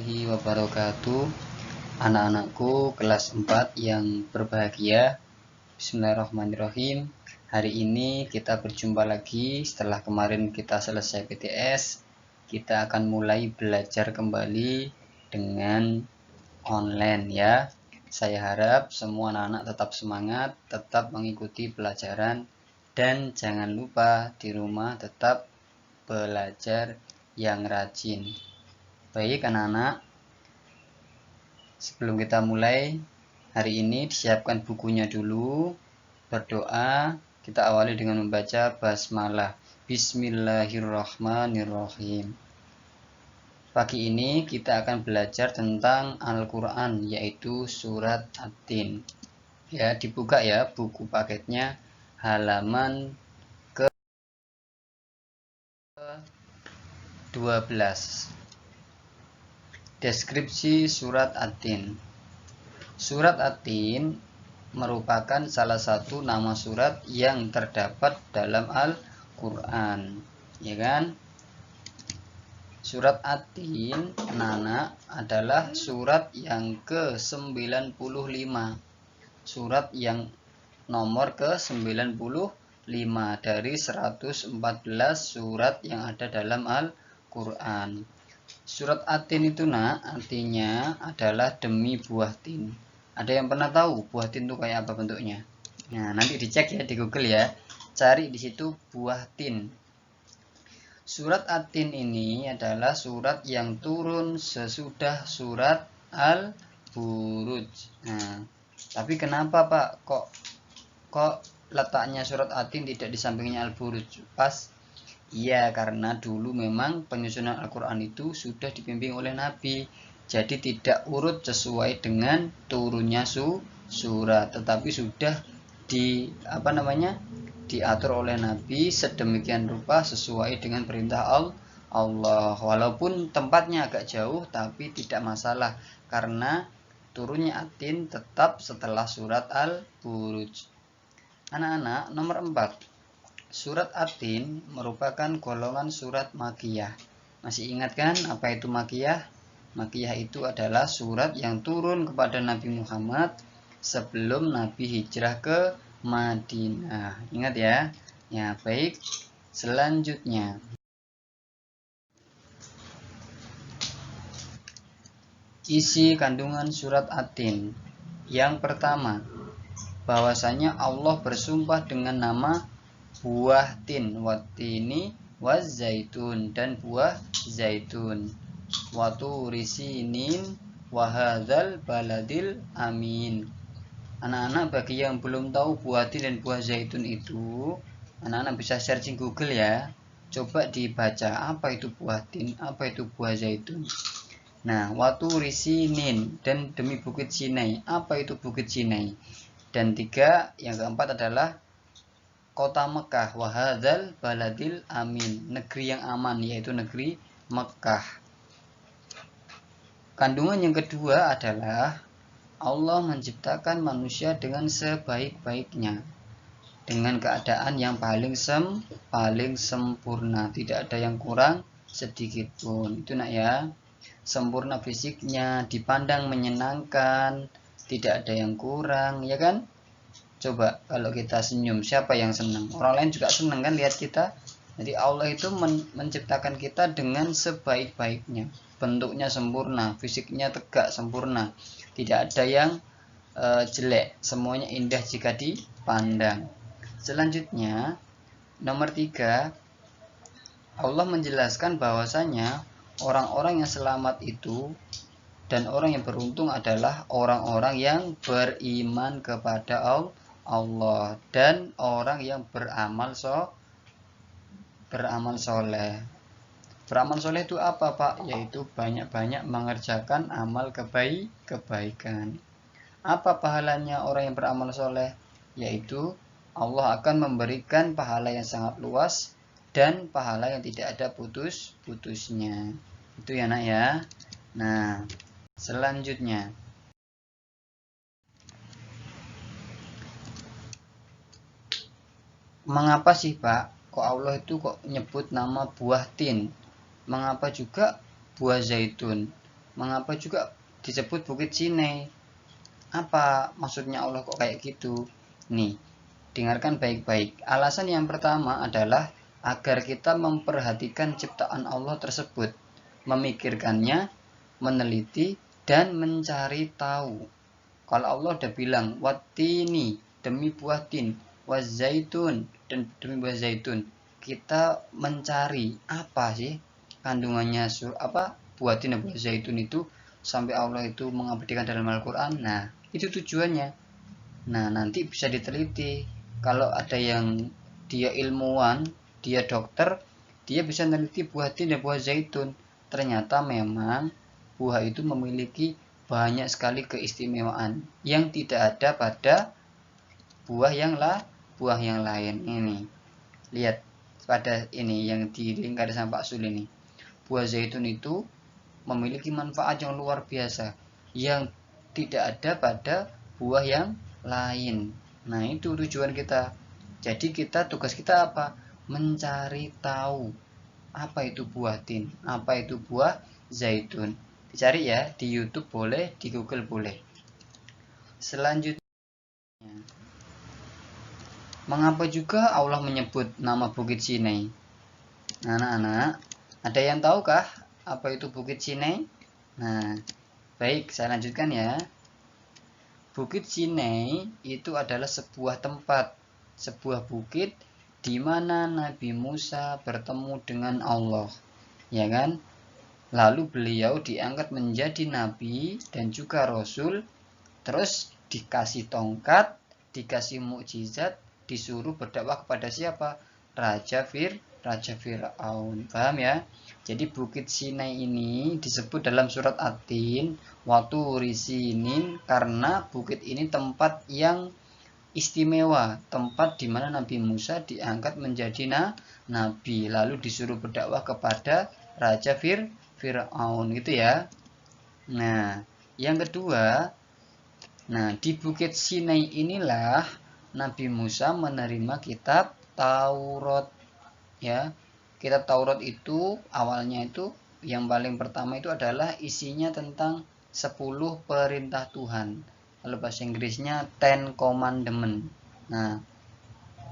warahmatullahi wabarakatuh. Anak-anakku kelas 4 yang berbahagia, bismillahirrahmanirrahim. Hari ini kita berjumpa lagi setelah kemarin kita selesai PTS. Kita akan mulai belajar kembali dengan online ya. Saya harap semua anak-anak tetap semangat, tetap mengikuti pelajaran, dan jangan lupa di rumah tetap belajar yang rajin. Baik anak-anak, sebelum kita mulai hari ini disiapkan bukunya dulu. Berdoa, kita awali dengan membaca basmalah. Bismillahirrahmanirrahim. Pagi ini kita akan belajar tentang Al-Quran, yaitu surat At-Tin. Ya, dibuka ya buku paketnya, halaman ke 12. Deskripsi surat At-Tin. Surat At-Tin merupakan salah satu nama surat yang terdapat dalam Al-Quran, ya kan? Surat At-Tin, anak-anak, adalah surat yang ke-95. Surat yang nomor ke-95 dari 114 surat yang ada dalam Al-Quran. Surat At-Tin itu artinya adalah demi buah tin. Ada yang pernah tahu buah tin itu kayak apa bentuknya? Nah, nanti dicek ya di Google ya. Cari di situ buah tin. Surat At-Tin ini adalah surat yang turun sesudah surat Al-Buruj. Nah, tapi kenapa Pak kok letaknya surat At-Tin tidak di sampingnya Al-Buruj? Pas. Iya, karena dulu memang penyusunan Al-Quran itu sudah dibimbing oleh Nabi. Jadi tidak urut sesuai dengan turunnya surat, tetapi sudah diatur oleh Nabi sedemikian rupa sesuai dengan perintah Allah. Walaupun tempatnya agak jauh, tapi tidak masalah karena turunnya At-Tin tetap setelah surat Al-Buruj. Anak-anak, nomor 4. Surat At-Tin merupakan golongan surat Makkiyah. Masih ingat kan apa itu Makkiyah? Makkiyah itu adalah surat yang turun kepada Nabi Muhammad sebelum Nabi hijrah ke Madinah. Ingat ya? Ya, baik. Selanjutnya, isi kandungan surat At-Tin. Yang pertama, bahwasanya Allah bersumpah dengan nama buah tin, watini wazaitun, dan buah zaitun, waturisinin, wahadzal baladil amin. Anak-anak, bagi yang belum tahu buah tin dan buah zaitun itu, anak-anak bisa searching Google ya. Coba dibaca apa itu buah tin, apa itu buah zaitun. Nah, waturisinin, dan demi bukit Sinai. Apa itu bukit Sinai? Dan yang keempat adalah kota Mekah, wahadzal baladil amin, negeri yang aman, yaitu negeri Mekah. Kandungan yang kedua adalah Allah menciptakan manusia dengan sebaik-baiknya, dengan keadaan yang paling sempurna, tidak ada yang kurang sedikit pun. Itu ya, sempurna fisiknya, dipandang menyenangkan, tidak ada yang kurang, ya kan? Coba kalau kita senyum, siapa yang senang? Orang lain juga senang kan lihat kita. Jadi Allah itu menciptakan kita dengan sebaik-baiknya. Bentuknya sempurna, fisiknya tegak sempurna. Tidak ada yang jelek, semuanya indah jika dipandang. Selanjutnya, nomor 3, Allah menjelaskan bahwasanya orang-orang yang selamat itu dan orang yang beruntung adalah orang-orang yang beriman kepada Allah dan orang yang beramal soleh. Beramal soleh itu apa Pak? Yaitu banyak-banyak mengerjakan amal kebaikan. Apa pahalanya orang yang beramal soleh? Yaitu Allah akan memberikan pahala yang sangat luas dan pahala yang tidak ada putus-putusnya. Itu ya nak ya. Nah, selanjutnya, mengapa sih Pak kok Allah itu kok nyebut nama buah tin? Mengapa juga buah zaitun? Mengapa juga disebut Bukit Sinai? Apa maksudnya Allah kok kayak gitu? Nih, dengarkan baik-baik. Alasan yang pertama adalah agar kita memperhatikan ciptaan Allah tersebut, memikirkannya, meneliti, dan mencari tahu. Kalau Allah udah bilang, watini, demi buah tin, wazaitun, dan demi buah zaitun, kita mencari apa sih kandungannya buah tin dan buah zaitun itu sampai Allah itu mengabadikan dalam Al-Quran. Nah, itu tujuannya. Nah, nanti bisa diteliti. Kalau ada yang dia ilmuwan, dia dokter, dia bisa meneliti buah tin dan buah zaitun. Ternyata memang buah itu memiliki banyak sekali keistimewaan yang tidak ada pada buah yang lain. Ini lihat pada ini yang dilingkar sama Pak Sul ini. Buah zaitun itu memiliki manfaat yang luar biasa yang tidak ada pada buah yang lain. Nah, itu tujuan kita. Jadi tugas kita apa? Mencari tahu apa itu buah tin, apa itu buah zaitun. Dicari ya, di YouTube boleh, di Google boleh. Selanjutnya, mengapa juga Allah menyebut nama Bukit Sinai? Anak-anak, ada yang tahukah apa itu Bukit Sinai? Nah, baik, saya lanjutkan ya. Bukit Sinai itu adalah sebuah tempat, sebuah bukit di mana Nabi Musa bertemu dengan Allah, ya kan? Lalu beliau diangkat menjadi nabi dan juga rasul, terus dikasih tongkat, dikasih mukjizat, disuruh berdakwah kepada siapa? Raja Fir'aun. Paham ya? Jadi Bukit Sinai ini disebut dalam surat At-Tin, Waturi Sinin, karena bukit ini tempat yang istimewa, tempat di mana Nabi Musa diangkat menjadi nabi, lalu disuruh berdakwah kepada Raja Fir'aun gitu ya. Nah, yang kedua, di Bukit Sinai inilah Nabi Musa menerima kitab Taurat. Ya, kitab Taurat itu awalnya itu yang paling pertama itu adalah isinya tentang 10 perintah Tuhan. Kalau bahasa Inggrisnya Ten Commandment. Nah,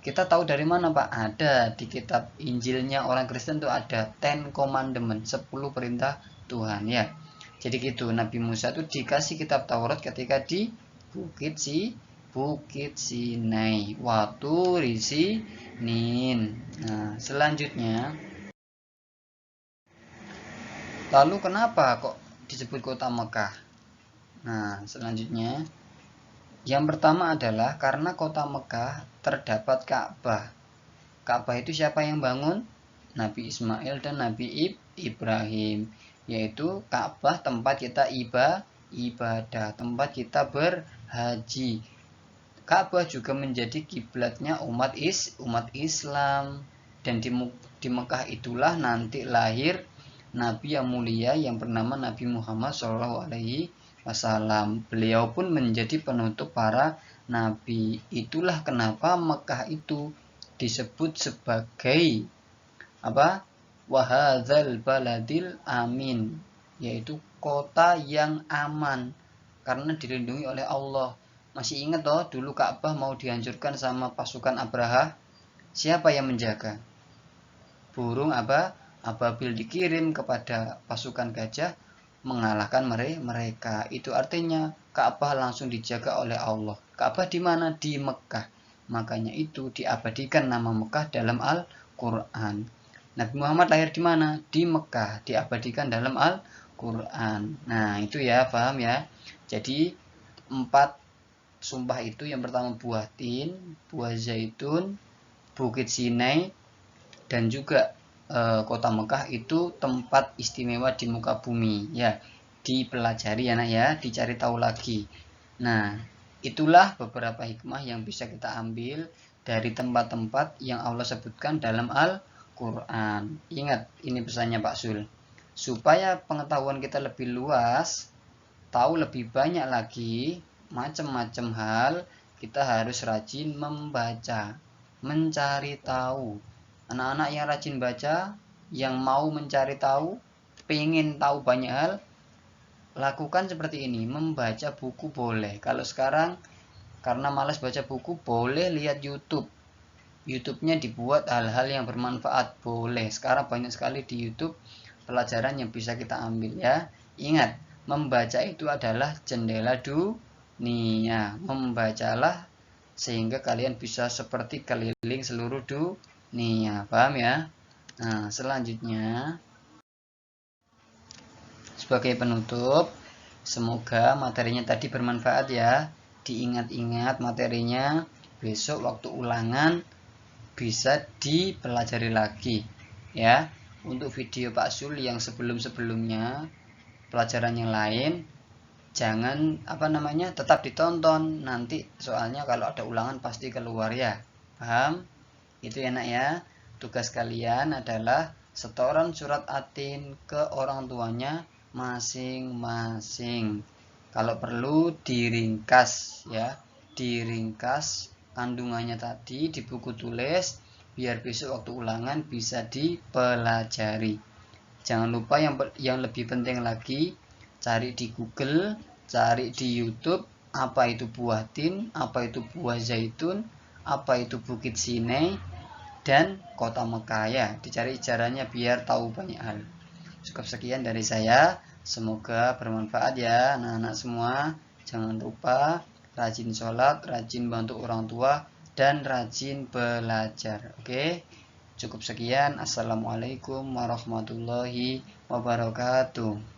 kita tahu dari mana Pak? Ada di kitab Injilnya orang Kristen tuh ada Ten Commandment, 10 perintah Tuhan ya. Jadi gitu, Nabi Musa itu dikasih kitab Taurat ketika di Bukit Sinai, Waturi Sinin. Nah, selanjutnya, lalu kenapa kok disebut kota Mekah? Nah, selanjutnya, yang pertama adalah karena kota Mekah terdapat Ka'bah. Ka'bah itu siapa yang bangun? Nabi Ismail dan Nabi Ibrahim. Yaitu Ka'bah tempat kita ibadah, tempat kita berhaji. Ka'bah juga menjadi kiblatnya umat Islam. Dan di Mekah itulah nanti lahir Nabi yang mulia yang bernama Nabi Muhammad SAW. Beliau pun menjadi penutup para nabi. Itulah kenapa Mekah itu disebut sebagai wahadzal baladil amin, yaitu kota yang aman karena dilindungi oleh Allah. Masih ingat toh dulu Ka'bah mau dihancurkan sama pasukan Abraha? Siapa yang menjaga? Burung ababil dikirim kepada pasukan gajah mengalahkan mereka. Itu artinya Ka'bah langsung dijaga oleh Allah. Ka'bah di mana? Di Mekah. Makanya itu diabadikan nama Mekah dalam Al-Qur'an. Nabi Muhammad lahir di mana? Di Mekah, diabadikan dalam Al-Qur'an. Nah, itu ya, paham ya? Jadi 4 sumpah itu, yang pertama buah tin, buah zaitun, Bukit Sinai, dan juga kota Mekah itu tempat istimewa di muka bumi ya. Dipelajari ya nak ya, dicari tahu lagi. Nah, itulah beberapa hikmah yang bisa kita ambil dari tempat-tempat yang Allah sebutkan dalam Al-Quran. Ingat, ini pesannya Pak Sul. Supaya pengetahuan kita lebih luas, tahu lebih banyak lagi macam-macam hal, kita harus rajin membaca, mencari tahu. Anak-anak yang rajin baca, yang mau mencari tahu, pengen tahu banyak hal, lakukan seperti ini. Membaca buku boleh. Kalau sekarang karena malas baca buku, boleh lihat YouTube. YouTube-nya dibuat hal-hal yang bermanfaat, boleh. Sekarang banyak sekali di YouTube pelajaran yang bisa kita ambil ya. Ingat, membaca itu adalah jendela dunia. Membacalah sehingga kalian bisa seperti keliling seluruh dunia. Paham ya? Nah, selanjutnya sebagai penutup, semoga materinya tadi bermanfaat ya. Diingat-ingat materinya, besok waktu ulangan bisa dipelajari lagi ya. Untuk video Pak Sul yang sebelum-sebelumnya pelajaran yang lain jangan tetap ditonton, nanti soalnya kalau ada ulangan pasti keluar ya. Paham? Itu enak ya. Tugas kalian adalah setoran surat Atin ke orang tuanya masing-masing. Kalau perlu diringkas ya, diringkas kandungannya tadi di buku tulis biar besok waktu ulangan bisa dipelajari. Jangan lupa yang lebih penting lagi, cari di Google, cari di YouTube apa itu buah tin, apa itu buah zaitun, apa itu Bukit Sinai dan Kota Mekah ya. Dicari ijarahnya biar tahu banyak hal. Cukup sekian dari saya. Semoga bermanfaat ya anak-anak semua. Jangan lupa rajin sholat, rajin bantu orang tua, dan rajin belajar. Oke, cukup sekian. Assalamualaikum warahmatullahi wabarakatuh.